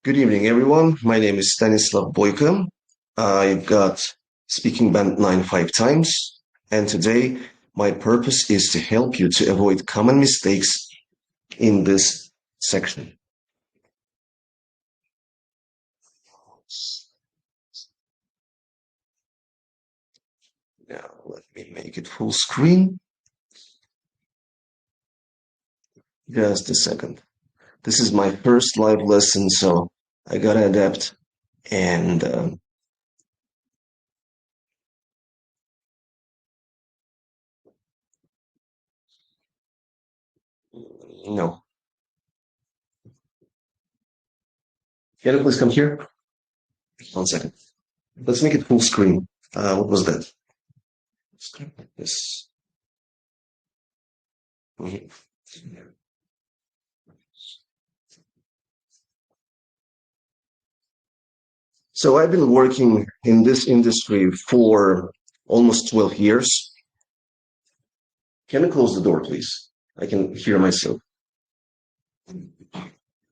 Good evening, everyone. My name is Stanislav Boyko. I got speaking band 9 5 times, and today my purpose is to help you to avoid common mistakes in this section. Now, let me make it full screen. Just a second. This is my first live lesson, so I gotta adapt and no. Can you please come here? 1 second. Let's make it full screen. What was that? Yes. So I've been working in this industry for almost 12 years. Can you close the door, please? I can hear myself.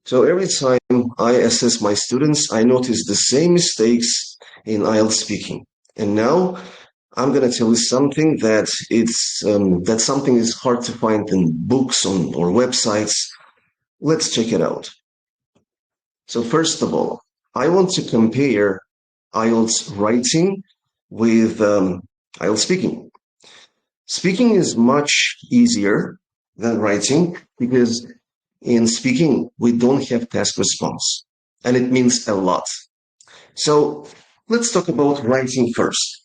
So every time I assess my students, I notice the same mistakes in IELTS speaking. And now I'm going to tell you something that that something is hard to find in books or websites. Let's check it out. So first of all, I want to compare IELTS writing with IELTS speaking. Speaking is much easier than writing because in speaking, we don't have task response, and it means a lot. So let's talk about writing first.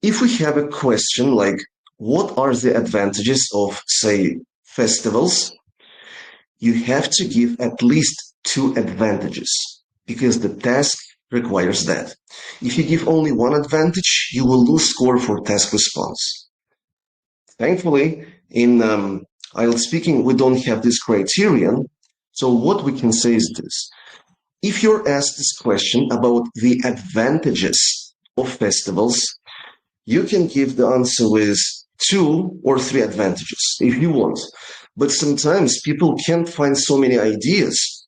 If we have a question like, what are the advantages of, say, festivals? You have to give at least 2 advantages because the task requires that. If you give only 1 advantage, you will lose score for task response. Thankfully, in IELTS speaking, we don't have this criterion. So what we can say is this. If you're asked this question about the advantages of festivals, you can give the answer with 2 or 3 advantages if you want. But sometimes people can't find so many ideas.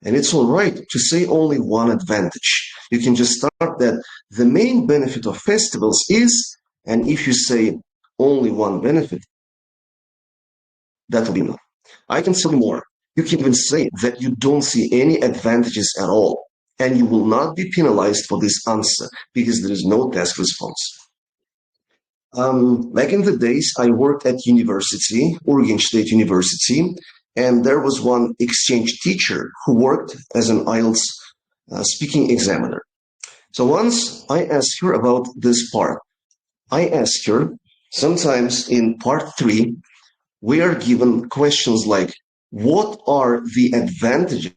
And it's all right to say only 1 advantage. You can just start that the main benefit of festivals is, and if you say only 1 benefit, that will be enough. I can tell you more. You can even say that you don't see any advantages at all, and you will not be penalized for this answer because there is no task response. Back in the days, I worked at university, Oregon State University, and there was one exchange teacher who worked as an IELTS speaking examiner. So once I asked her about this part, I asked her, sometimes in part 3, we are given questions like, what are the advantages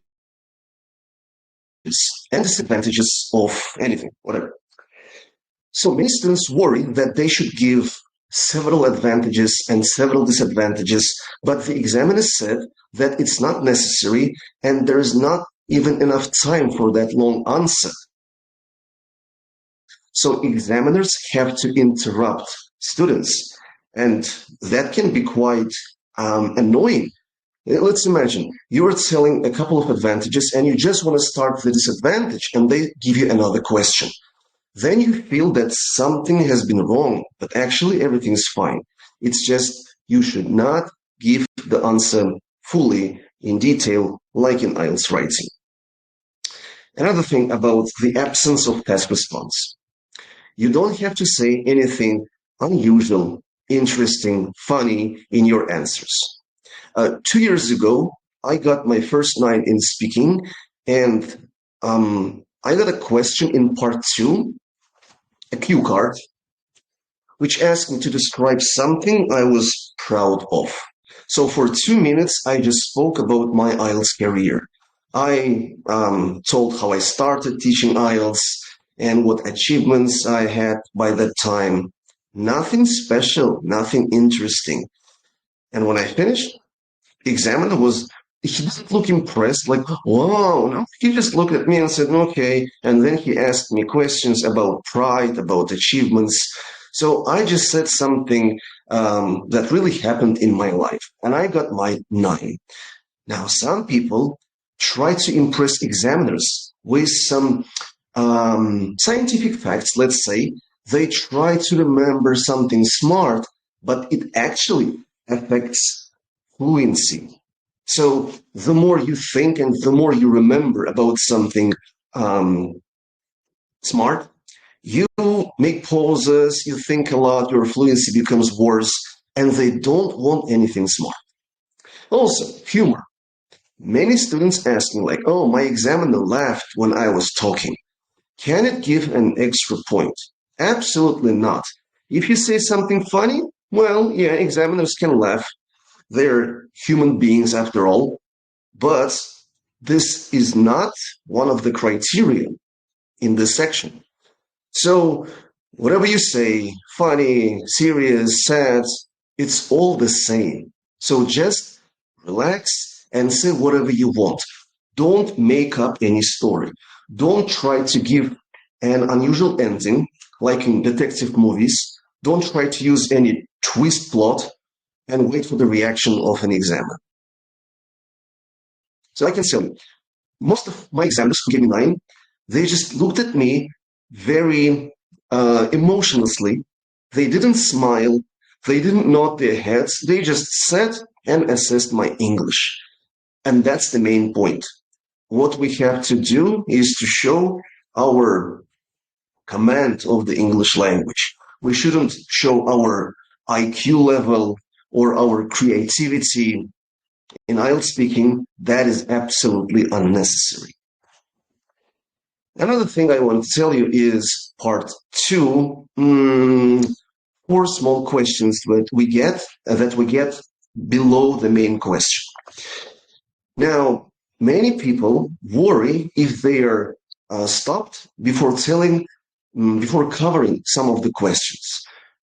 and disadvantages of anything, whatever. So many students worry that they should give several advantages and several disadvantages, but the examiner said that it's not necessary and there is not even enough time for that long answer. So examiners have to interrupt students, and that can be quite annoying. Let's imagine you are telling a couple of advantages and you just want to start the disadvantage and they give you another question. Then you feel that something has been wrong, but actually everything is fine. It's just you should not give the answer fully in detail like in IELTS writing. Another thing about the absence of task response. You don't have to say anything unusual, interesting, funny in your answers. 2 years ago, I got my first 9 in speaking, and I got a question in part 2, a cue card, which asked me to describe something I was proud of. So for 2 minutes, I just spoke about my IELTS career. I told how I started teaching IELTS and what achievements I had by that time. Nothing special, nothing interesting. And when I finished, the examiner he didn't look impressed, like, wow, no, he just looked at me and said, okay. And then he asked me questions about pride, about achievements. So I just said something that really happened in my life, and I got my 9. Now, some people try to impress examiners with some scientific facts, let's say, they try to remember something smart, but it actually affects fluency. So the more you think and the more you remember about something smart, you make pauses, you think a lot, your fluency becomes worse, and they don't want anything smart. Also, humor. Many students ask me like, oh, my examiner laughed when I was talking. Can it give an extra point? Absolutely not. If you say something funny, well, yeah, examiners can laugh. They're human beings after all. But this is not one of the criteria in this section. So whatever you say, funny, serious, sad, it's all the same. So just relax and say whatever you want. Don't make up any story. Don't try to give an unusual ending, like in detective movies. Don't try to use any twist plot and wait for the reaction of an examiner. So I can tell you, most of my examiners who gave me 9, they just looked at me very emotionlessly. They didn't smile. They didn't nod their heads. They just sat and assessed my English. And that's the main point. What we have to do is to show our command of the English language. We shouldn't show our IQ level or our creativity in IELTS speaking. That is absolutely unnecessary. Another thing I want to tell you is part 2. 4 small questions that we get below the main question. Now, many people worry if they are stopped before covering some of the questions.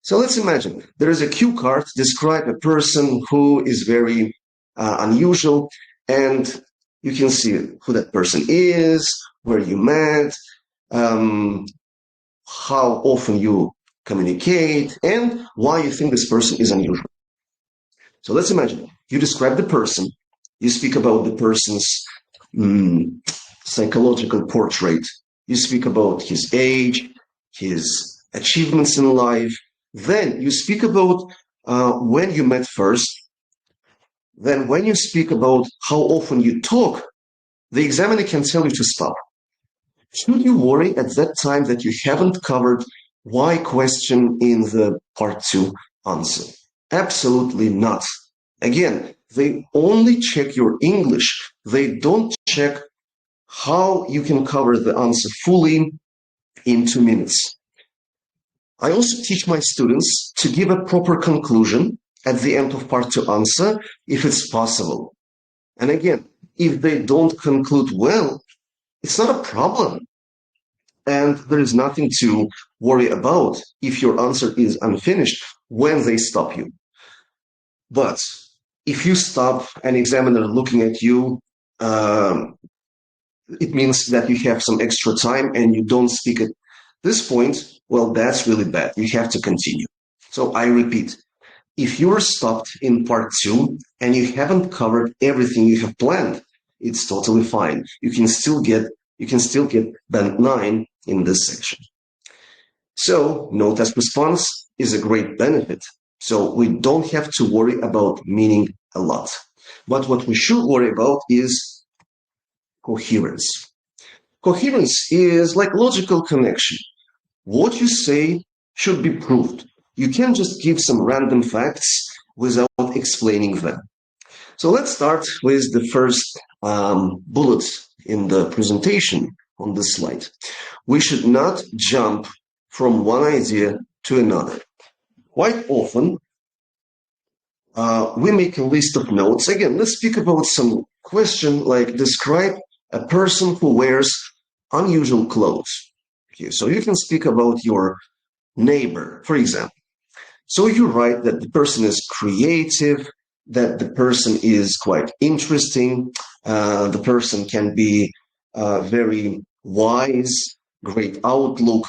So let's imagine there is a cue card describe a person who is very unusual, and you can see who that person is, where you met, how often you communicate, and why you think this person is unusual. So let's imagine you describe the person, you speak about the person's psychological portrait, you speak about his age, his achievements in life, then you speak about when you met first, then when you speak about how often you talk, the examiner can tell you to stop. Should you worry at that time that you haven't covered why question in the part 2 answer? Absolutely not. Again, they only check your English. They don't check how you can cover the answer fully in 2 minutes. I also teach my students to give a proper conclusion at the end of part 2 answer if it's possible. And again, if they don't conclude well, it's not a problem. And there is nothing to worry about if your answer is unfinished when they stop you. But if you stop an examiner looking at you, it means that you have some extra time and you don't speak at this point. Well, that's really bad. You have to continue. So I repeat, if you're stopped in part 2 and you haven't covered everything you have planned, it's totally fine. You can still get band 9 in this section. So no test response is a great benefit. So we don't have to worry about meaning a lot. But what we should worry about is coherence. Coherence is like logical connection. What you say should be proved. You can't just give some random facts without explaining them. So let's start with the first bullet in the presentation on this slide. We should not jump from one idea to another. Quite often, we make a list of notes. Again, let's speak about some question like describe a person who wears unusual clothes. Okay, so you can speak about your neighbor, for example. So you write that the person is creative, that the person is quite interesting, the person can be very wise, great outlook.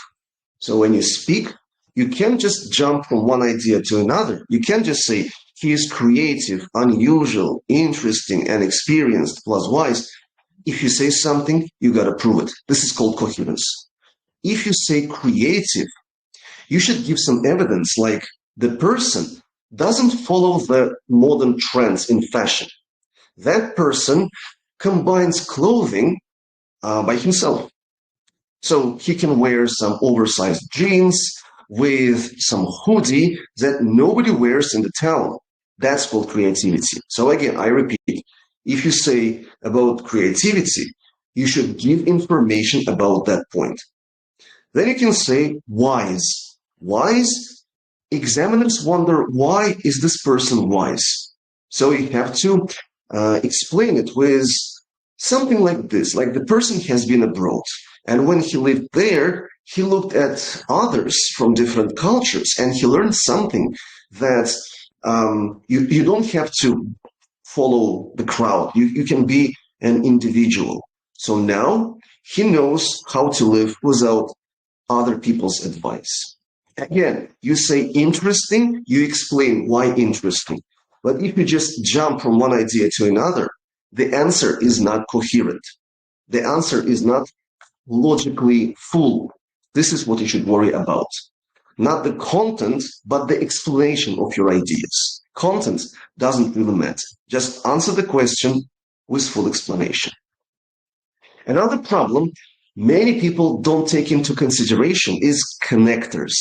So when you speak, you can't just jump from one idea to another. You can't just say, he is creative, unusual, interesting, and experienced, plus wise. If you say something, you got to prove it. This is called coherence. If you say creative, you should give some evidence, like the person doesn't follow the modern trends in fashion. That person combines clothing by himself. So he can wear some oversized jeans with some hoodie that nobody wears in the town. That's called creativity. So again, I repeat, if you say about creativity, you should give information about that point. Then you can say wise. Wise, examiners wonder, why is this person wise? So you have to explain it with something like this, like the person has been abroad. And when he lived there, he looked at others from different cultures and he learned something that you don't have to follow the crowd. You can be an individual. So now he knows how to live without other people's advice. Again, you say interesting, you explain why interesting. But if you just jump from one idea to another, the answer is not coherent. The answer is not logically full. This is what you should worry about. Not the content, but the explanation of your ideas. Content doesn't really matter. Just answer the question with full explanation. Another problem many people don't take into consideration is connectors.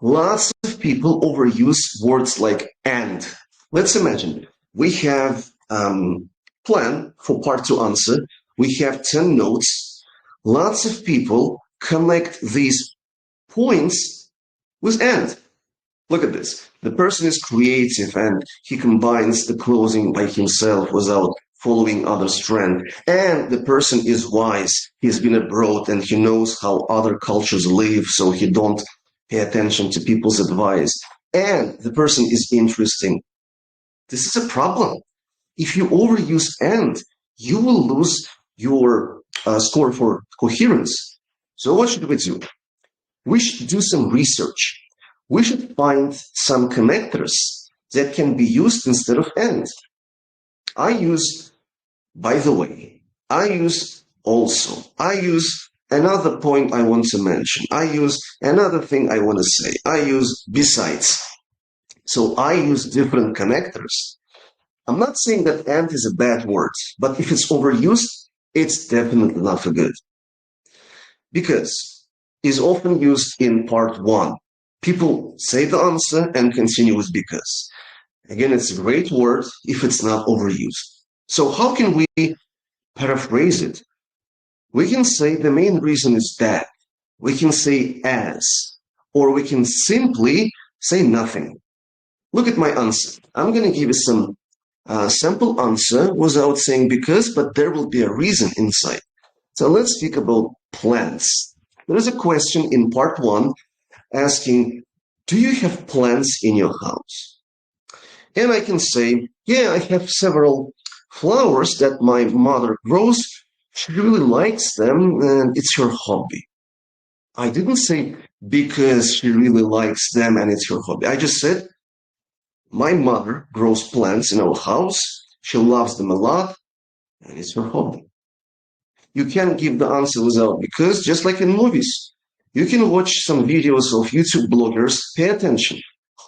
Lots of people overuse words like and. Let's imagine we have plan for part 2 answer. We have 10 notes. Lots of people connect these points with and. Look at this. The person is creative and he combines the clothing by himself without following others' trend. And the person is wise. He's been abroad and he knows how other cultures live, so he don't pay attention to people's advice. And the person is interesting. This is a problem. If you overuse and, you will lose your score for coherence. So what should we do? We should do some research. We should find some connectors that can be used instead of and. I use, by the way, I use also. I use another point I want to mention. I use another thing I want to say. I use besides. So I use different connectors. I'm not saying that and is a bad word, but if it's overused, it's definitely not for good. Because it's often used in part 1. People say the answer and continue with because. Again, it's a great word if it's not overused. So how can we paraphrase it? We can say the main reason is that. We can say as. Or we can simply say nothing. Look at my answer. I'm going to give you some simple answer without saying because, but there will be a reason inside. So let's speak about plants. There is a question in part 1 asking, do you have plants in your house? And I can say, yeah, I have several flowers that my mother grows. She really likes them and it's her hobby. I didn't say because she really likes them and it's her hobby. I just said, my mother grows plants in our house. She loves them a lot and it's her hobby. You can't give the answer without because, just like in movies. You can watch some videos of YouTube bloggers. Pay attention.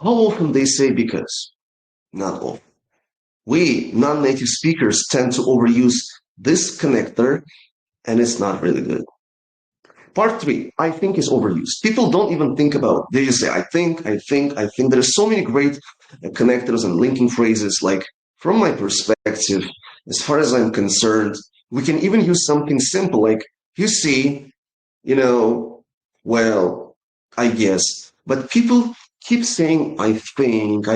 How often they say because? Not often. We non-native speakers tend to overuse this connector and it's not really good. Part 3, I think is overused. People don't even think about it. They just say, I think. There are so many great connectors and linking phrases. Like, from my perspective, as far as I'm concerned, we can even use something simple like, you see, well, I guess. But people keep saying, I think.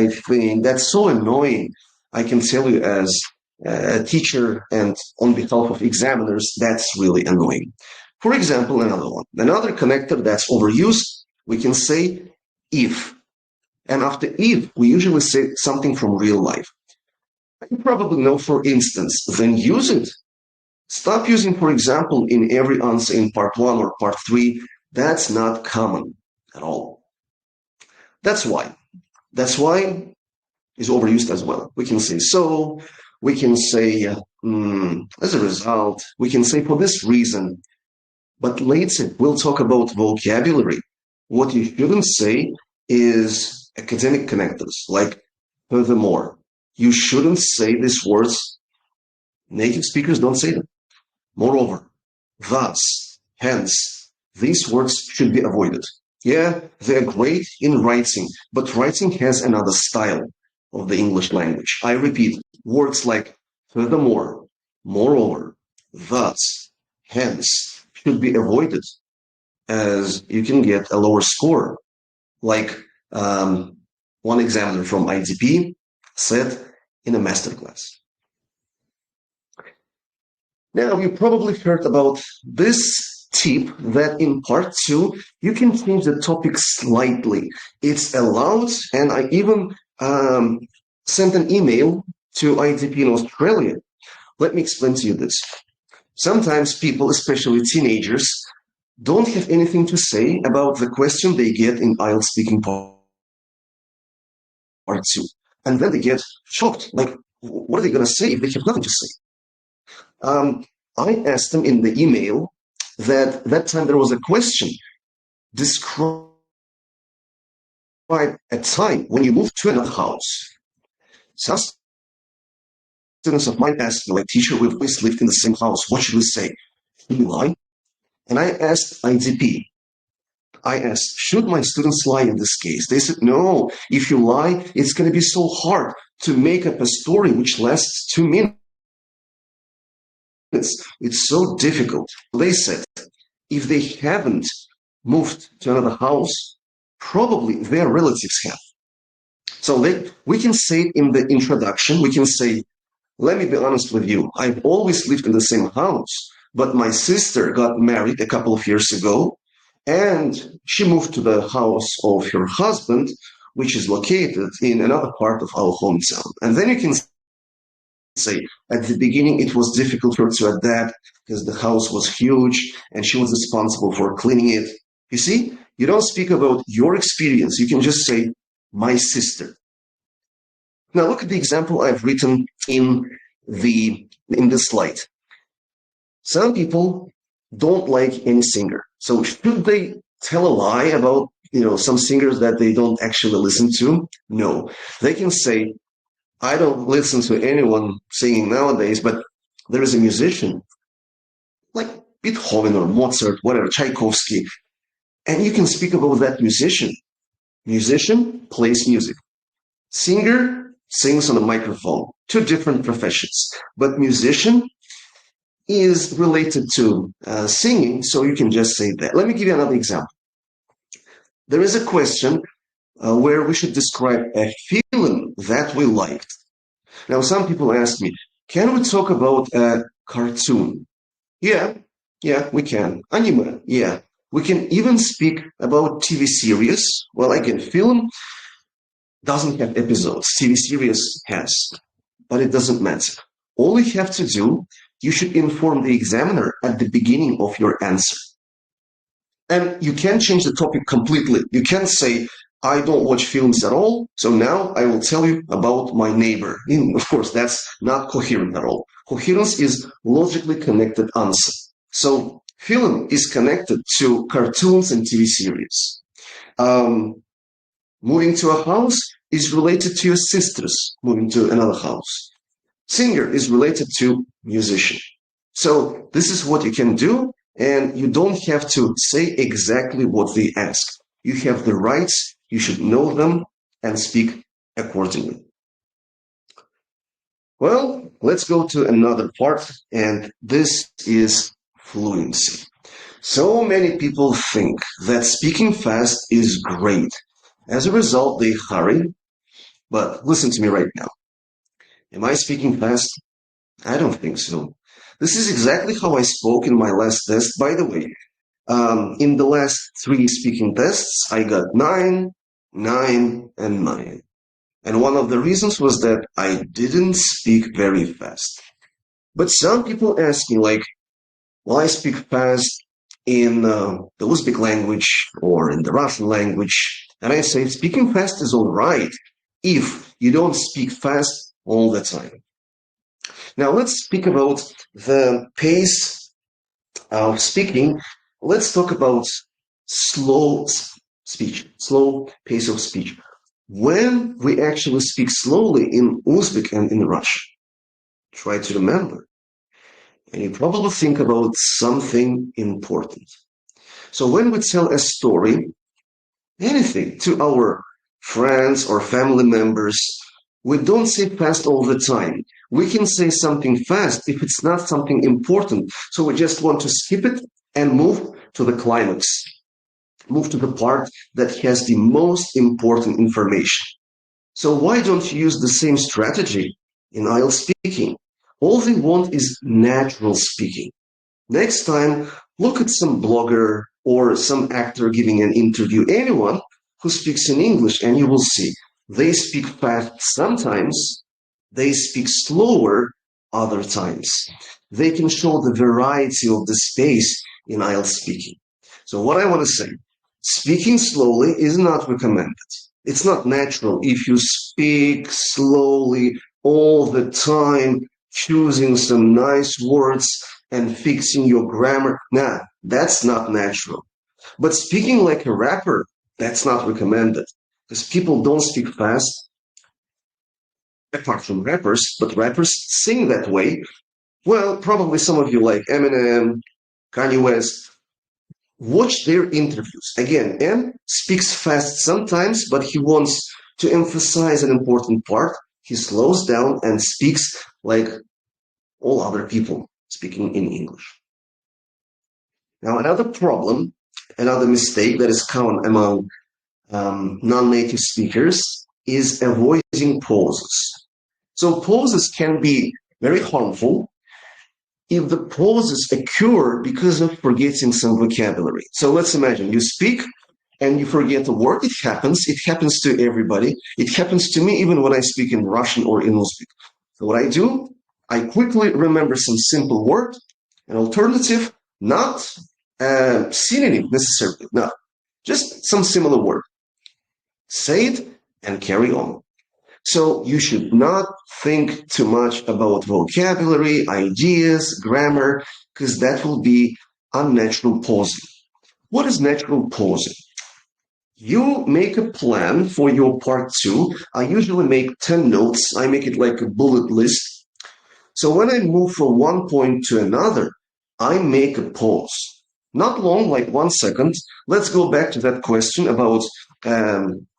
That's so annoying. I can tell you as a teacher and on behalf of examiners, that's really annoying. For example, another one. Another connector that's overused, we can say if. And after if, we usually say something from real life. You probably know, for instance, then use it. Stop using, for example, in every answer in part 1 or part 3. That's not common at all. That's why. That's why it's overused as well. We can say so. We can say As a result, we can say for this reason. But later, we'll talk about vocabulary. What you shouldn't say is academic connectors, like furthermore. You shouldn't say these words. Native speakers don't say them. Moreover, thus, hence, these words should be avoided. Yeah, they're great in writing, but writing has another style of the English language. I repeat, words like furthermore, moreover, thus, hence, should be avoided as you can get a lower score. Like one examiner from IDP said in a masterclass. Now, you probably heard about this tip that in part 2, you can change the topic slightly. It's allowed, and I even sent an email to IDP in Australia. Let me explain to you this. Sometimes people, especially teenagers, don't have anything to say about the question they get in IELTS Speaking part 2. And then they get shocked, like, what are they going to say if they have nothing to say? I asked them in the email that time there was a question. Describe a time when you moved to another house. Some students of mine asked me, like, teacher, we've always lived in the same house. What should we say? Should we lie? And I asked IDP. I asked, should my students lie in this case? They said, no, if you lie, it's going to be so hard to make up a story which lasts 2 minutes. It's so difficult. They said, if they haven't moved to another house, probably their relatives have. So we can say in the introduction, we can say, let me be honest with you. I've always lived in the same house, but my sister got married a couple of years ago, and she moved to the house of her husband, which is located in another part of our hometown. And then you can say, at the beginning, it was difficult for her to adapt because the house was huge and she was responsible for cleaning it. You see, you don't speak about your experience. You can just say, my sister. Now look at the example I've written in this slide. Some people don't like any singer. So should they tell a lie about, some singers that they don't actually listen to? No. They can say, I don't listen to anyone singing nowadays, but there is a musician like Beethoven or Mozart, whatever, Tchaikovsky, and you can speak about that musician. Musician plays music. Singer sings on a microphone. 2 different professions. But musician is related to singing, so you can just say that. Let me give you another example. There is a question where we should describe a film that we liked. Now, some people ask me, can we talk about a cartoon? Yeah, we can. Anime, yeah. We can even speak about TV series. Well, again, film doesn't have episodes. TV series has, but it doesn't matter. All you have to do, you should inform the examiner at the beginning of your answer. And you can change the topic completely. You can say, I don't watch films at all, so now I will tell you about my neighbor. Of course, that's not coherent at all. Coherence is logically connected answer. So film is connected to cartoons and TV series. Moving to a house is related to your sisters moving to another house. Singer is related to musician. So this is what you can do, and you don't have to say exactly what they ask. You have the rights, you should know them, and speak accordingly. Well, let's go to another part, and this is fluency. So many people think that speaking fast is great. As a result, they hurry. But listen to me right now. Am I speaking fast? I don't think so. This is exactly how I spoke in my last test. By the way, in the last 3 speaking tests, I got 9, 9, and 9. And one of the reasons was that I didn't speak very fast. But some people ask me, like, well, I speak fast in the Uzbek language or in the Russian language. And I say, speaking fast is all right if you don't speak fast all the time. Now let's speak about the pace of speaking. Let's talk about slow speech, slow pace of speech. When we actually speak slowly in Uzbek and in Russian, try to remember. And you probably think about something important. So when we tell a story, anything to our friends or family members, we don't say fast all the time. We can say something fast if it's not something important. So we just want to skip it and move to the climax, move to the part that has the most important information. So why don't you use the same strategy in IELTS speaking? All they want is natural speaking. Next time, look at some blogger or some actor giving an interview, anyone who speaks in English, and you will see they speak fast sometimes, they speak slower other times. They can show the variety of the space in IELTS speaking. So what I want to say, speaking slowly is not recommended. It's not natural if you speak slowly all the time, choosing some nice words and fixing your grammar. Nah, that's not natural. But speaking like a rapper, that's not recommended because people don't speak fast, apart from rappers, but rappers sing that way. Well, probably some of you like Eminem, Kanye West. Watch their interviews. Again, M speaks fast sometimes, but he wants to emphasize an important part. He slows down and speaks like all other people speaking in English. Now, another problem, another mistake that is common among non-native speakers is avoiding pauses. So pauses can be very harmful if the pauses occur because of forgetting some vocabulary. So let's imagine you speak and you forget a word. It happens. It happens to everybody. It happens to me even when I speak in Russian or in Uzbek. So what I do, I quickly remember some simple word, an alternative, not a synonym necessarily, no, just some similar word. Say it and carry on. So you should not think too much about vocabulary, ideas, grammar, because that will be unnatural pausing. What is natural pausing? You make a plan for your part two. I usually make 10 notes. I make it like a bullet list. So when I move from one point to another, I make a pause. Not long, like 1 second. Let's go back to that question about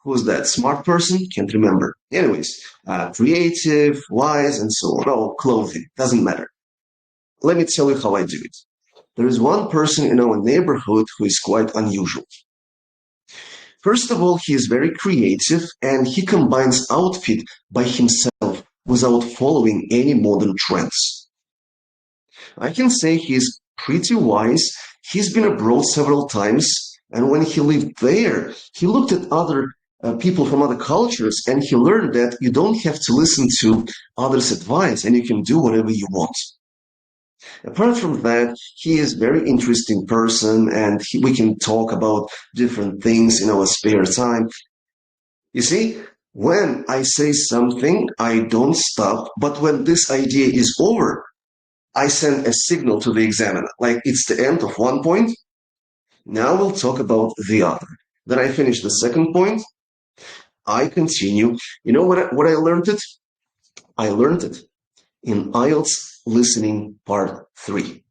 who's that? Smart person? Can't remember. Anyways, creative, wise, and so on. Oh, clothing. Doesn't matter. Let me tell you how I do it. There is one person in our neighborhood who is quite unusual. First of all, he is very creative and he combines outfit by himself without following any modern trends. I can say he's pretty wise. He's been abroad several times, and when he lived there, he looked at other people from other cultures and he learned that you don't have to listen to others' advice and you can do whatever you want. Apart from that, he is a very interesting person and we can talk about different things in our spare time. You see, when I say something, I don't stop, but when this idea is over, I send a signal to the examiner, like it's the end of one point. Now we'll talk about the other. Then I finish the second point. I continue. You know what I learned it? I learned it in IELTS listening part 3.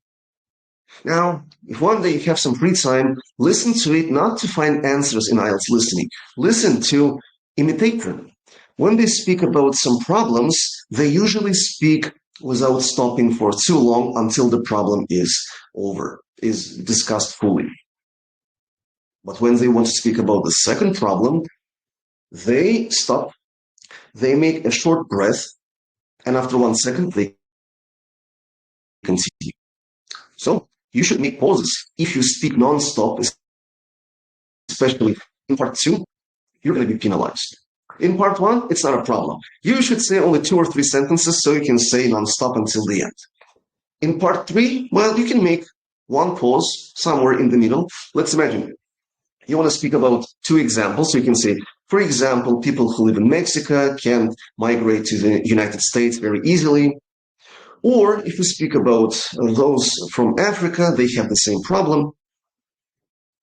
Now, if one day you have some free time, listen to it not to find answers in IELTS listening. Listen to imitate them. When they speak about some problems, they usually speak without stopping for too long until the problem is over, is discussed fully. But when they want to speak about the second problem, they stop, they make a short breath, and after 1 second, they continue. So you should make pauses. If you speak non-stop, especially in part 2, you're going to be penalized. In part 1, it's not a problem. You should say only 2 or 3 sentences so you can say non-stop until the end. In part 3, well, you can make one pause somewhere in the middle. Let's imagine you want to speak about 2 examples. So you can say, for example, people who live in Mexico can migrate to the United States very easily. Or if we speak about those from Africa, they have the same problem.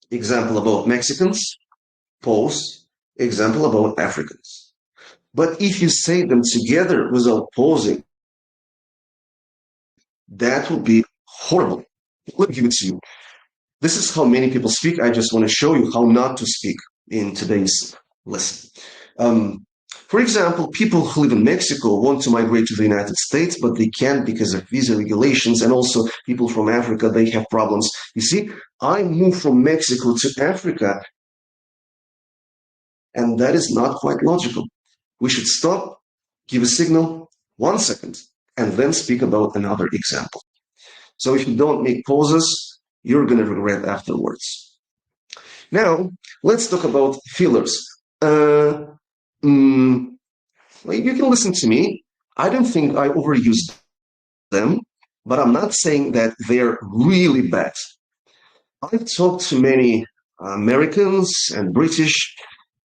Example about Mexicans, pause. Example about Africans. But if you say them together without pausing, that would be horrible. Let me give it to you. This is how many people speak. I just want to show you how not to speak in today's lesson. For example, people who live in Mexico want to migrate to the United States, but they can't because of visa regulations. And also people from Africa, they have problems. You see, I moved from Mexico to Africa, and that is not quite logical. We should stop, give a signal, 1 second, and then speak about another example. So if you don't make pauses, you're going to regret afterwards. Now, let's talk about fillers. You can listen to me. I don't think I overuse them, but I'm not saying that they're really bad. I've talked to many Americans and British.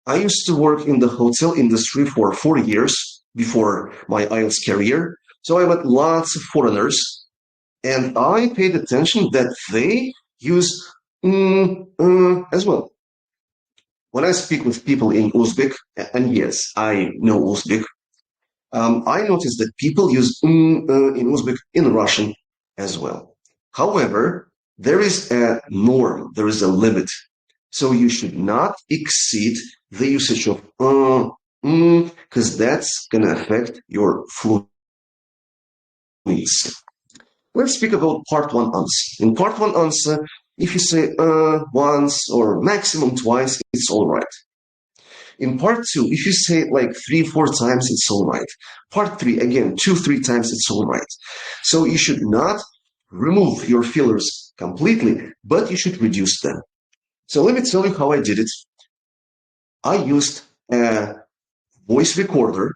I used to work in the hotel industry for 4 years before my IELTS career. So I met lots of foreigners, and I paid attention that they use as well. When I speak with people in Uzbek, and yes, I know Uzbek, I noticed that people use in Uzbek in Russian as well. However, there is a norm, there is a limit. So you should not exceed the usage of because that's going to affect your fluency. Let's speak about part one answer. In part one answer, if you say once or maximum twice, it's all right. In part two, if you say it like 3-4 times, it's all right. Part three, again, 2-3 times, it's all right. So you should not remove your fillers completely, but you should reduce them. So let me tell you how I did it. I used a voice recorder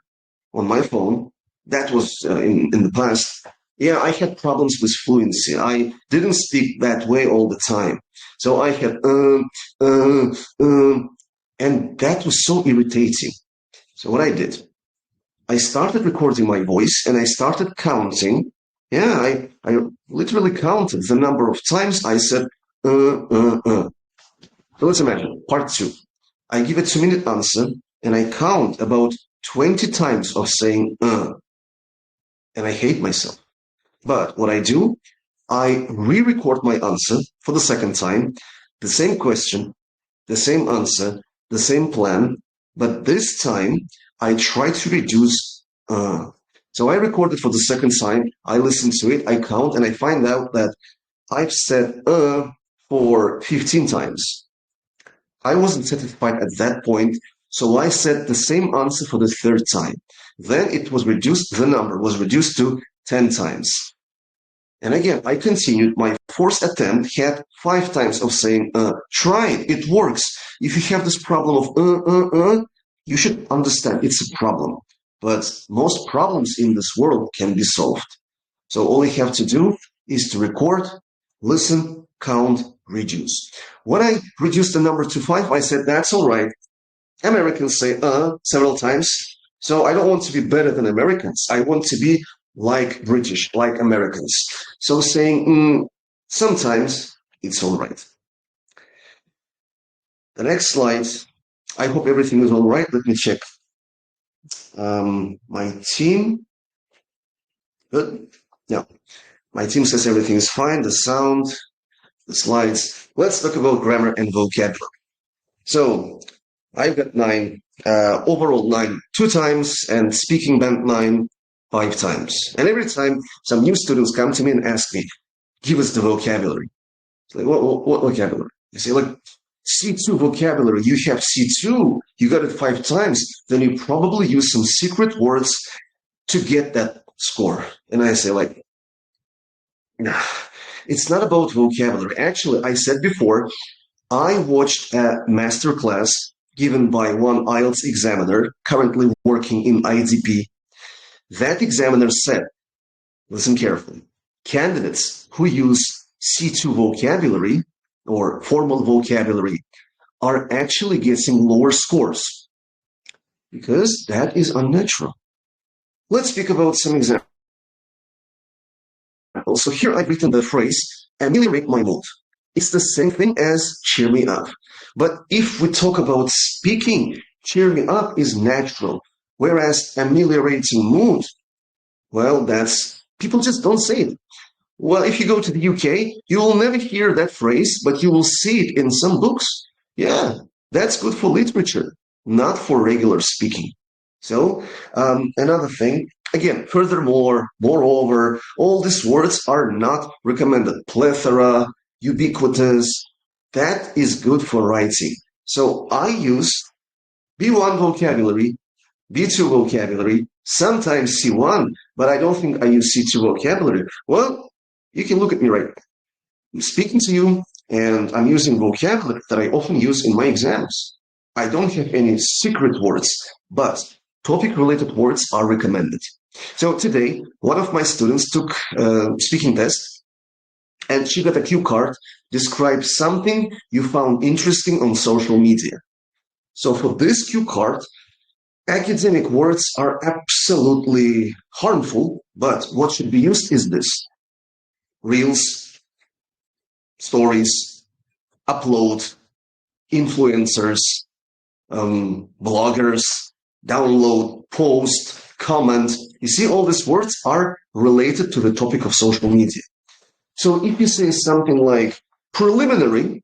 on my phone. That was in the past. Yeah, I had problems with fluency. I didn't speak that way all the time. So I had and that was so irritating. So what I did, I started recording my voice and I started counting. Yeah, I literally counted the number of times I said So let's imagine part two. I give a 2-minute answer and I count about 20 times of saying and I hate myself. But what I do, I re-record my answer for the second time, the same question, the same answer, the same plan, but this time I try to reduce So I recorded for the second time, I listen to it, I count, and I find out that I've said for 15 times. I wasn't satisfied at that point, so I said the same answer for the third time. Then it was reduced, the number was reduced to 10 times. And again, I continued. My fourth attempt had 5 times of saying, try it, it works. If you have this problem of you should understand it's a problem. But most problems in this world can be solved. So all you have to do is to record, listen, count, reduce. When I reduced the number to 5, I said, that's all right. Americans say several times. So I don't want to be better than Americans. I want to be like British, like Americans. So saying sometimes it's all right. The next slide. I hope everything is all right. Let me check. My team. Good. Yeah. My team says everything is fine. The sound, the slides. Let's talk about grammar and vocabulary. So I've got 9, overall 9 2 times, and speaking band 9 5 times. And every time some new students come to me and ask me, give us the vocabulary. It's like, what vocabulary? You say, like, C2 vocabulary. You have C2. You got it 5 times. Then you probably use some secret words to get that score. And I say, like, nah, it's not about vocabulary. Actually, I said before, I watched a masterclass given by one IELTS examiner currently working in IDP. That examiner said, listen carefully, candidates who use C2 vocabulary or formal vocabulary are actually getting lower scores because that is unnatural. Let's speak about some examples. example. So here I've written the phrase, ameliorate my mood. It's the same thing as cheer me up. But if we talk about speaking, cheer me up is natural. Whereas ameliorating mood, well, that's, people just don't say it. Well, if you go to the UK, you will never hear that phrase, but you will see it in some books. Yeah, that's good for literature, not for regular speaking. So, another thing, again, furthermore, moreover, all these words are not recommended. Plethora, ubiquitous, that is good for writing. So I use B1 vocabulary, B2 vocabulary, sometimes C1, but I don't think I use C2 vocabulary. Well, you can look at me right now. I'm speaking to you, and I'm using vocabulary that I often use in my exams. I don't have any secret words, but topic-related words are recommended. So today, one of my students took a speaking test, and she got a cue card, describe something you found interesting on social media. So for this cue card, academic words are absolutely harmful, but what should be used is this. Reels, stories, upload, influencers, bloggers, download, post, comment. You see, all these words are related to the topic of social media. So if you say something like preliminary,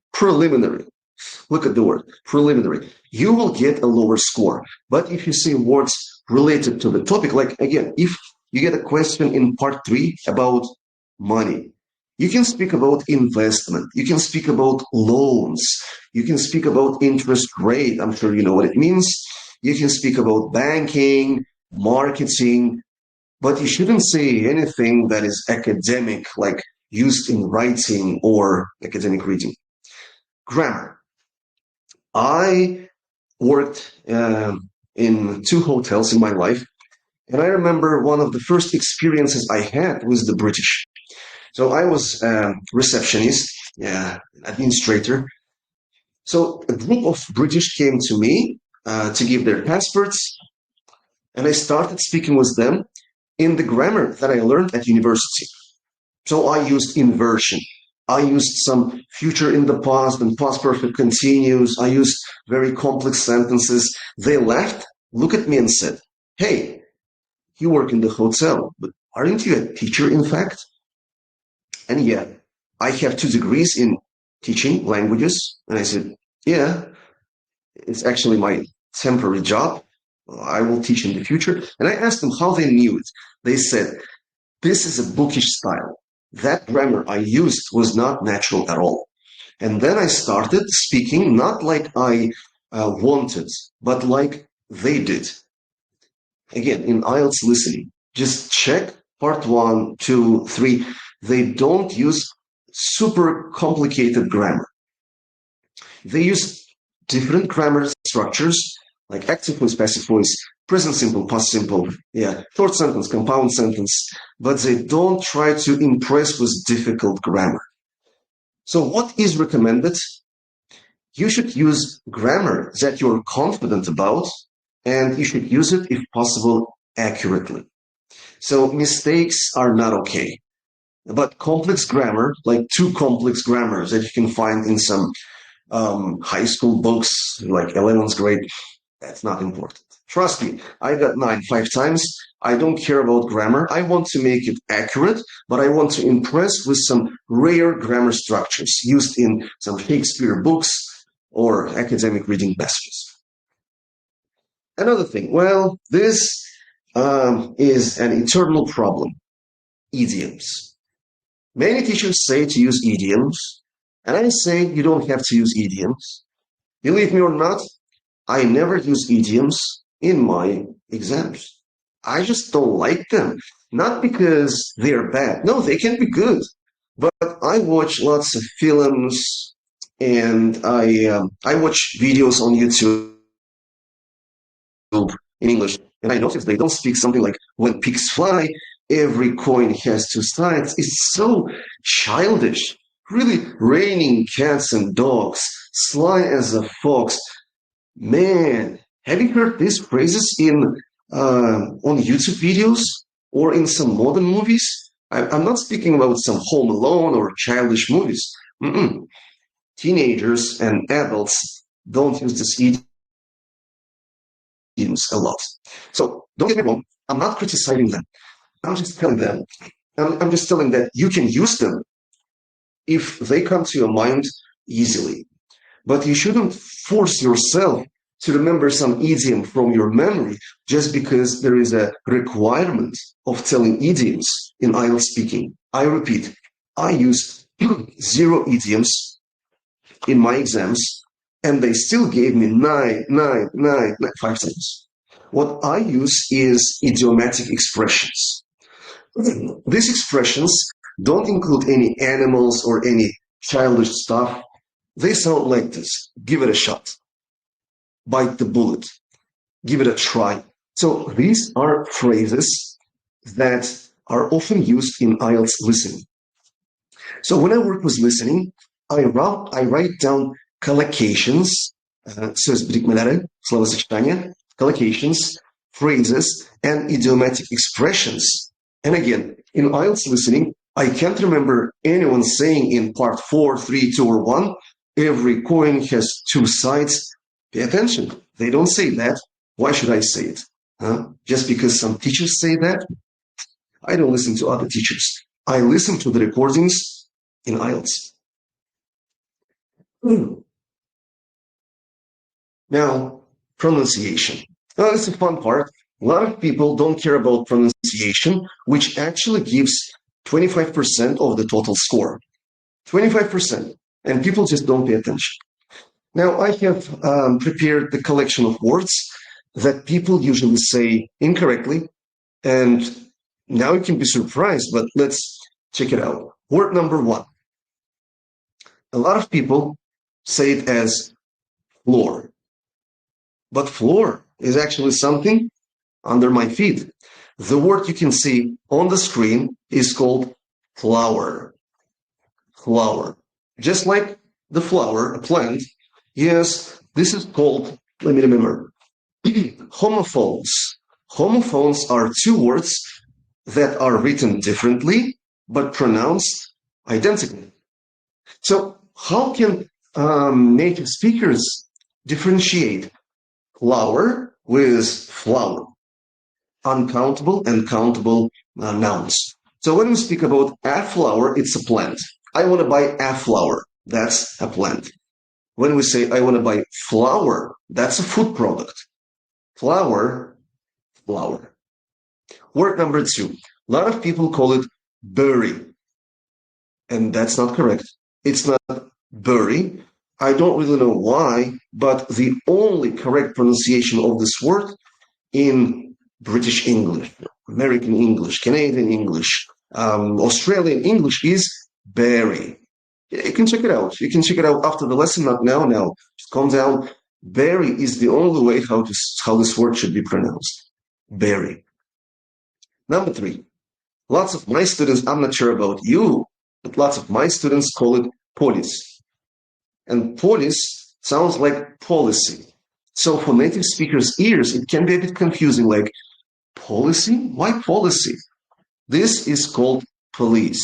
look at the word preliminary, you will get a lower score. But if you say words related to the topic, like again, if you get a question in part 3 about money, you can speak about investment, you can speak about loans, you can speak about interest rate, I'm sure you know what it means, you can speak about banking, marketing, but you shouldn't say anything that is academic, like used in writing or academic reading. Grammar. I worked in 2 hotels in my life, and I remember one of the first experiences I had was the British. So I was a receptionist, administrator. So a group of British came to me to give their passports, and I started speaking with them in the grammar that I learned at university. So I used inversion. I used some future in the past and past perfect continuous. I used very complex sentences. They laughed, looked at me and said, "Hey, you work in the hotel, but aren't you a teacher in fact?" And yeah, I have 2 degrees in teaching languages. And I said, yeah, it's actually my temporary job. I will teach in the future. And I asked them how they knew it. They said, this is a bookish style. That grammar I used was not natural at all. And then I started speaking not like I wanted, but like they did. Again, in IELTS listening, just check part 1, 2, 3. They don't use super complicated grammar. They use different grammar structures like active voice, passive voice, present simple, past simple, short sentence, compound sentence, but they don't try to impress with difficult grammar. So what is recommended? You should use grammar that you're confident about, and you should use it, if possible, accurately. So mistakes are not okay. But complex grammar, like 2 complex grammars that you can find in some high school books, like 11th grade, that's not important. Trust me, I got 9 5 times. I don't care about grammar. I want to make it accurate, but I want to impress with some rare grammar structures used in some Shakespeare books or academic reading passages. Another thing, well, this is an eternal problem. Idioms. Many teachers say to use idioms, and I say you don't have to use idioms. Believe me or not, I never use idioms in my exams. I just don't like them. Not because they're bad. No, they can be good. But I watch lots of films, and I watch videos on YouTube in English, and I notice they don't speak something like when pigs fly, every coin has 2 sides. It's so childish. Really, raining cats and dogs, sly as a fox. Man, have you heard these phrases in on YouTube videos or in some modern movies? I'm not speaking about some Home Alone or childish movies. Mm-mm. Teenagers and adults don't use this idioms a lot. So don't get me wrong, I'm not criticizing them. I'm just telling them, I'm just telling that you can use them if they come to your mind easily. But you shouldn't force yourself to remember some idiom from your memory just because there is a requirement of telling idioms in IELTS speaking. I repeat, I used 0 idioms in my exams, and they still gave me 5 cents. What I use is idiomatic expressions. These expressions don't include any animals or any childish stuff. They sound like this. Give it a shot. Bite the bullet. Give it a try. So these are phrases that are often used in IELTS listening. So when I work with listening, I write down collocations, söz birikmeleri, словосочетания, collocations, phrases, and idiomatic expressions. And again, in IELTS listening, I can't remember anyone saying in part 4, 3, 2, or 1, every coin has 2 sides. Pay attention. They don't say that. Why should I say it? Huh? Just because some teachers say that? I don't listen to other teachers. I listen to the recordings in IELTS. Now, pronunciation. Well, it's a fun part. A lot of people don't care about pronunciation, which actually gives 25% of the total score. 25%. And people just don't pay attention. Now, I have prepared the collection of words that people usually say incorrectly. And now you can be surprised, but let's check it out. Word number 1. A lot of people say it as floor. But floor is actually something under my feet. The word you can see on the screen is called flower. Flower. Just like the flower, a plant. Yes, this is called, let me remember, homophones. Homophones are 2 words that are written differently but pronounced identically. So how can native speakers differentiate flower with flower? Uncountable and countable nouns. So when we speak about a flower, it's a plant. I want to buy a flower. That's a plant. When we say I want to buy flour, that's a food product. Flour, flour. Word number 2. A lot of people call it berry. And that's not correct. It's not berry. I don't really know why, but the only correct pronunciation of this word in British English, American English, Canadian English, Australian English is berry. You can check it out. You can check it out after the lesson, not now. Now, just calm down. Berry is the only way how this word should be pronounced. Berry. Number 3. Lots of my students, I'm not sure about you, but lots of my students call it police. And police sounds like policy. So for native speakers' ears, it can be a bit confusing, like, policy? Why policy? This is called police.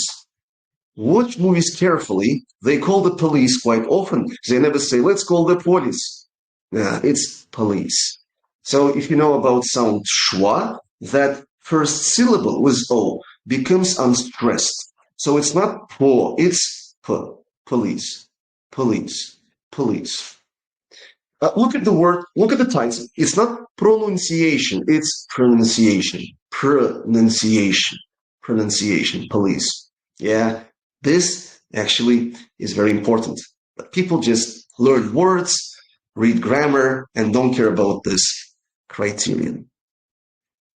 Watch movies carefully. They call the police quite often. They never say, let's call the police. Yeah, it's police. So if you know about sound schwa, that first syllable with O becomes unstressed. So it's not po, it's p. Police. Police. Police. Look at the word, look at the title. It's not pronunciation, it's pronunciation. Pronunciation. Pronunciation. Police. Yeah, this actually is very important. But people just learn words, read grammar, and don't care about this criterion.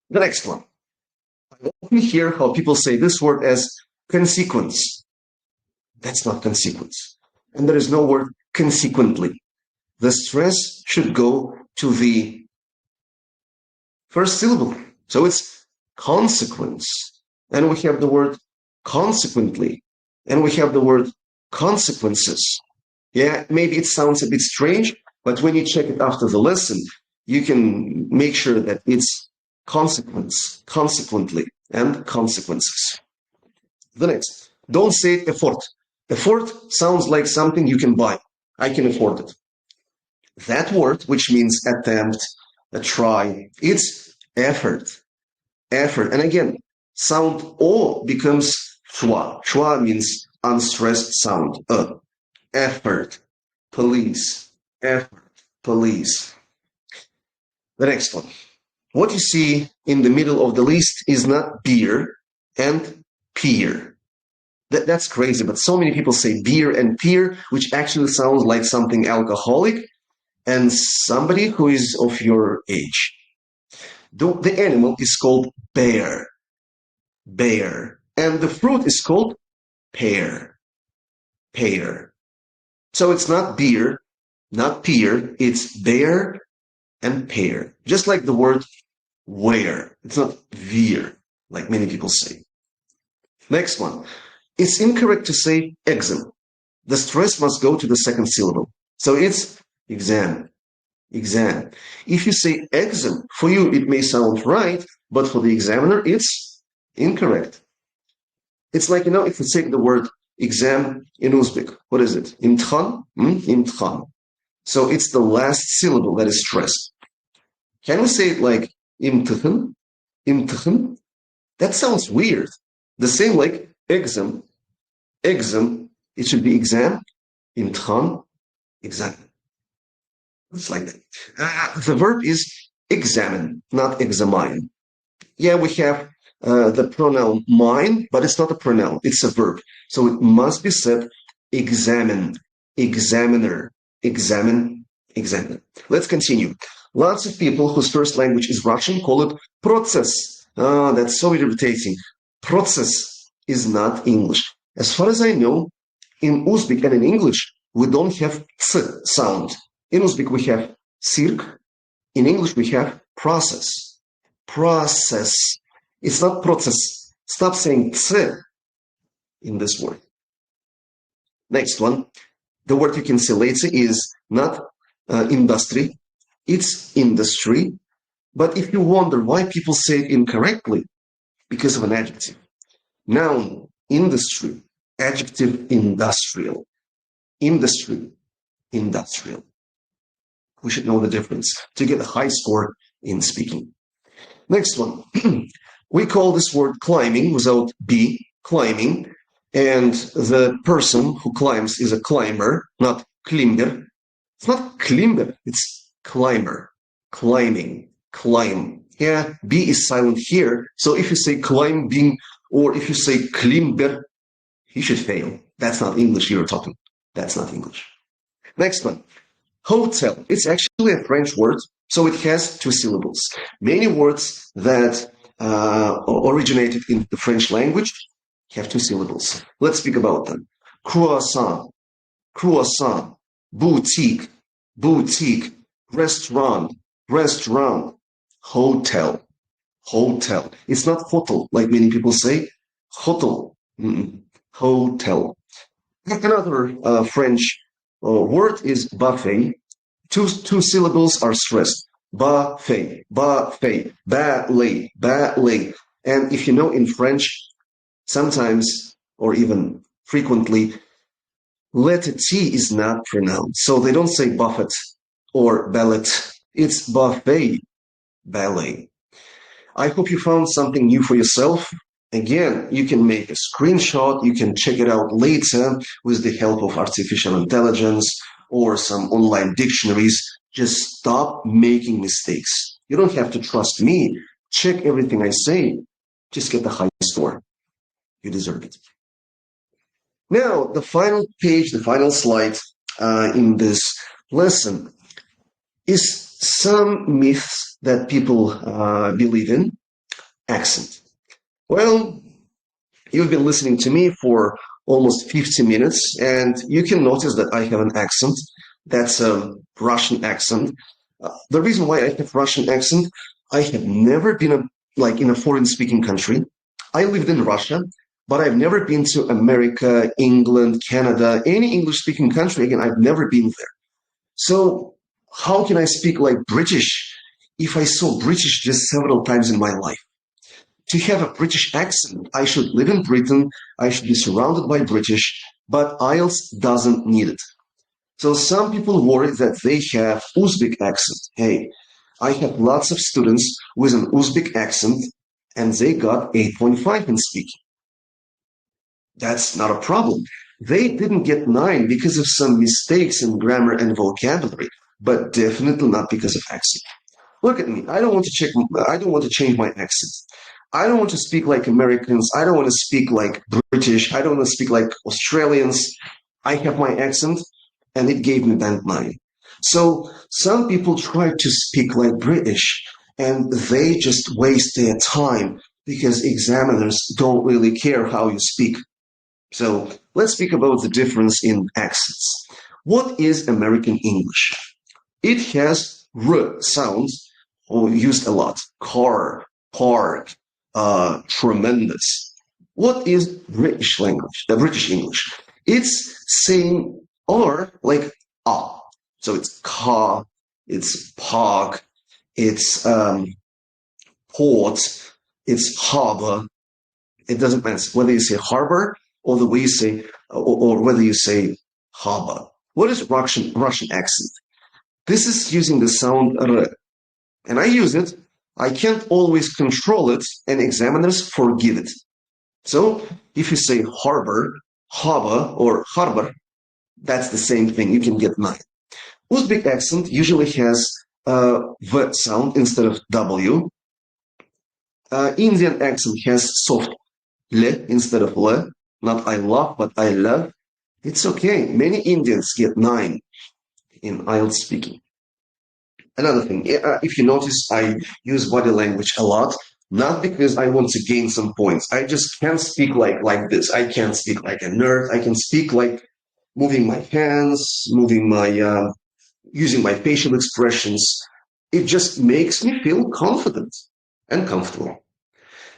The next one. I often hear how people say this word as consequence. That's not consequence. And there is no word consequently. The stress should go to the first syllable. So it's consequence. And we have the word consequently. And we have the word consequences. Yeah, maybe it sounds a bit strange, but when you check it after the lesson, you can make sure that it's consequence, consequently, and consequences. The next, don't say effort. Effort sounds like something you can buy. I can afford it. That word, which means attempt, a try, it's effort. Effort. And again, sound O becomes schwa. Schwa means unstressed sound. Effort. Police. Effort. Police. The next one. What you see in the middle of the list is not beer and peer. That's crazy, but so many people say beer and peer, which actually sounds like something alcoholic and somebody who is of your age. The animal is called bear. Bear. And the fruit is called pear. Pear. So it's not beer, not peer, it's bear and pear. Just like the word where. It's not veer, like many people say. Next one. It's incorrect to say exam. The stress must go to the second syllable. So it's exam. Exam. If you say exam, for you it may sound right, but for the examiner it's incorrect. It's like, if you take the word exam in Uzbek, what is it? Imthan? Imthan. So it's the last syllable that is stressed. Can we say it like imtihan? Imtihan? That sounds weird. The same like exam. Exam, it should be exam. Imthan, exam. It's like that. The verb is examine, not examine. Yeah, we have the pronoun mine, but it's not a pronoun, it's a verb. So it must be said examine, examiner, examine, examiner. Let's continue. Lots of people whose first language is Russian call it process. That's so irritating. Process is not English. As far as I know, in Uzbek and in English, we don't have ts sound. In Uzbek, we have sirk. In English, we have process. Process. It's not process. Stop saying ts in this word. Next one. The word you can say later is not industry. It's industry. But if you wonder why people say it incorrectly, because of an adjective. Noun, industry. Adjective, industrial. Industry, industrial. We should know the difference to get a high score in speaking. Next one. We call this word climbing without B, climbing. And the person who climbs is a climber, not klimber. It's not klimber, it's climber. Climbing, climb. Yeah, B is silent here. So if you say climbing or if you say klimber, you should fail. That's not English you're talking. That's not English. Next one. Hotel. It's actually a French word, so it has two syllables. Many words that originated in the French language have two syllables. Let's speak about them. Croissant, croissant, boutique, boutique, restaurant, restaurant, hotel, hotel. It's not hotel, like many people say. Hotel, hotel. Another French word is buffet. Two syllables are stressed. Buffet, buffet, ballet, ballet. And if you know in French, sometimes or even frequently, letter T is not pronounced. So they don't say buffet or ballet. It's buffet, ballet. I hope you found something new for yourself. Again, you can make a screenshot. You can check it out later with the help of artificial intelligence or some online dictionaries. Just stop making mistakes. You don't have to trust me. Check everything I say. Just get the high score. You deserve it. Now, the final page, the final slide in this lesson is some myths that people believe in. Accent. Well, you've been listening to me for almost 50 minutes, and you can notice that I have an accent. That's a Russian accent. The reason why I have Russian accent, I have never been in a foreign-speaking country. I lived in Russia, but I've never been to America, England, Canada, any English-speaking country. Again, I've never been there. So how can I speak like British if I saw British just several times in my life? To have a British accent, I should live in Britain, I should be surrounded by British, but IELTS doesn't need it. So some people worry that they have Uzbek accent. Hey, I have lots of students with an Uzbek accent and they got 8.5 in speaking. That's not a problem. They didn't get 9 because of some mistakes in grammar and vocabulary, but definitely not because of accent. Look at me. I don't want to change my accent. I don't want to speak like Americans. I don't want to speak like British. I don't want to speak like Australians. I have my accent and it gave me band 9. So some people try to speak like British and they just waste their time because examiners don't really care how you speak. So let's speak about the difference in accents. What is American English? It has R sounds used a lot. Car, park, tremendous. What is British language? The British English. It's saying R like ah. So it's car, it's park, it's port, it's harbor. It doesn't matter whether you say harbor or the way you say, or whether you say harbor. What is Russian accent? This is using the sound R, and I use it. I can't always control it, and examiners forgive it. So if you say harbor, harbor, or harbor, that's the same thing. You can get 9. Uzbek accent usually has V sound instead of W. Indian accent has soft L instead of L. Not I love, but I love. It's okay. Many Indians get 9 in IELTS speaking. Another thing, if you notice, I use body language a lot, not because I want to gain some points. I just can't speak like this. I can't speak like a nerd. I can speak like moving my hands, using my facial expressions. It just makes me feel confident and comfortable.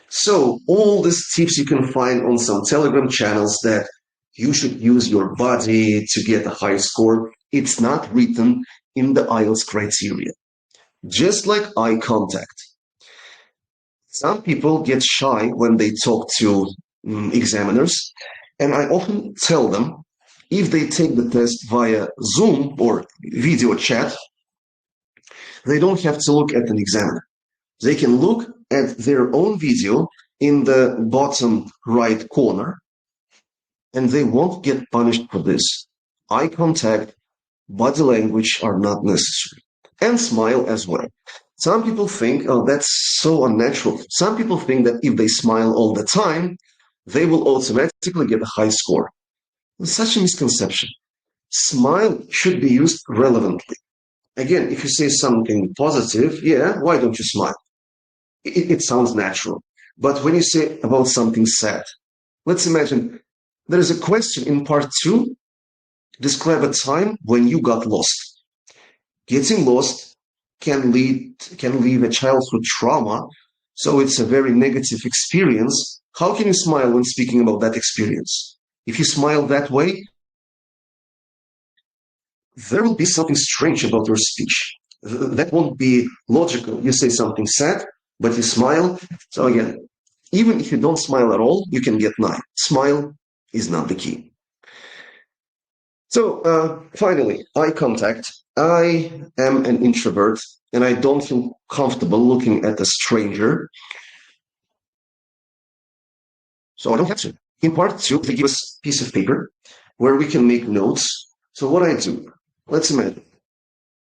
So all these tips you can find on some Telegram channels that you should use your body to get a high score. It's not written in the IELTS criteria. Just like eye contact. Some people get shy when they talk to examiners, and I often tell them if they take the test via Zoom or video chat, they don't have to look at an examiner. They can look at their own video in the bottom right corner, and they won't get punished for this. Eye contact, body language are not necessary. And smile as well. Some people think, oh, that's so unnatural. Some people think that if they smile all the time, they will automatically get a high score. It's such a misconception. Smile should be used relevantly. Again, if you say something positive, yeah, why don't you smile? It sounds natural. But when you say about something sad, let's imagine there is a question in part 2. Describe a time when you got lost. Getting lost can leave a childhood trauma, so it's a very negative experience. How can you smile when speaking about that experience? If you smile that way, there will be something strange about your speech. That won't be logical. You say something sad, but you smile. So again, even if you don't smile at all, you can get 9. Smile is not the key. So finally, eye contact. I am an introvert and I don't feel comfortable looking at a stranger. So I don't have to. In part 2, they give us a piece of paper where we can make notes. So what I do, let's imagine,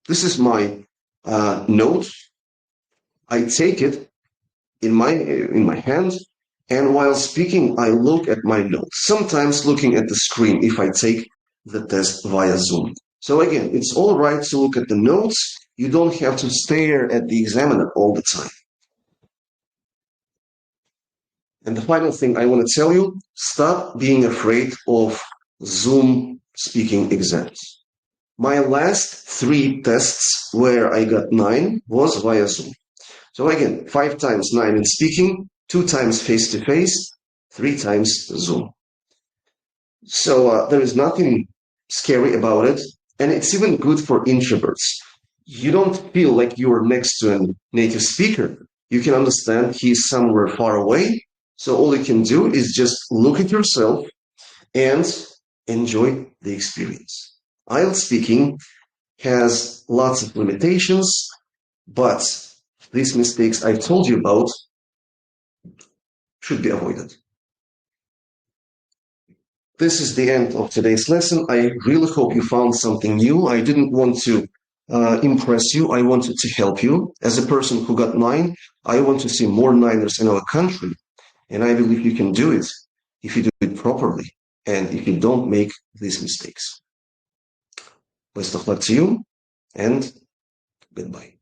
this is my note. I take it in my hand, and while speaking, I look at my notes. Sometimes looking at the screen if I take the test via Zoom. So again, it's all right to look at the notes. You don't have to stare at the examiner all the time. And the final thing I want to tell you, stop being afraid of Zoom speaking exams. My last 3 tests where I got 9 was via Zoom. So again, 5 times 9 in speaking, 2 times face-to-face, 3 times Zoom. So there is nothing scary about it, and it's even good for introverts. You don't feel like you're next to a native speaker. You can understand he's somewhere far away. So all you can do is just look at yourself and enjoy the experience. IELTS speaking has lots of limitations, but these mistakes I told you about should be avoided. This is the end of today's lesson. I really hope you found something new. I didn't want to impress you. I wanted to help you. As a person who got 9, I want to see more niners in our country. And I believe you can do it if you do it properly and if you don't make these mistakes. Best of luck to you and goodbye.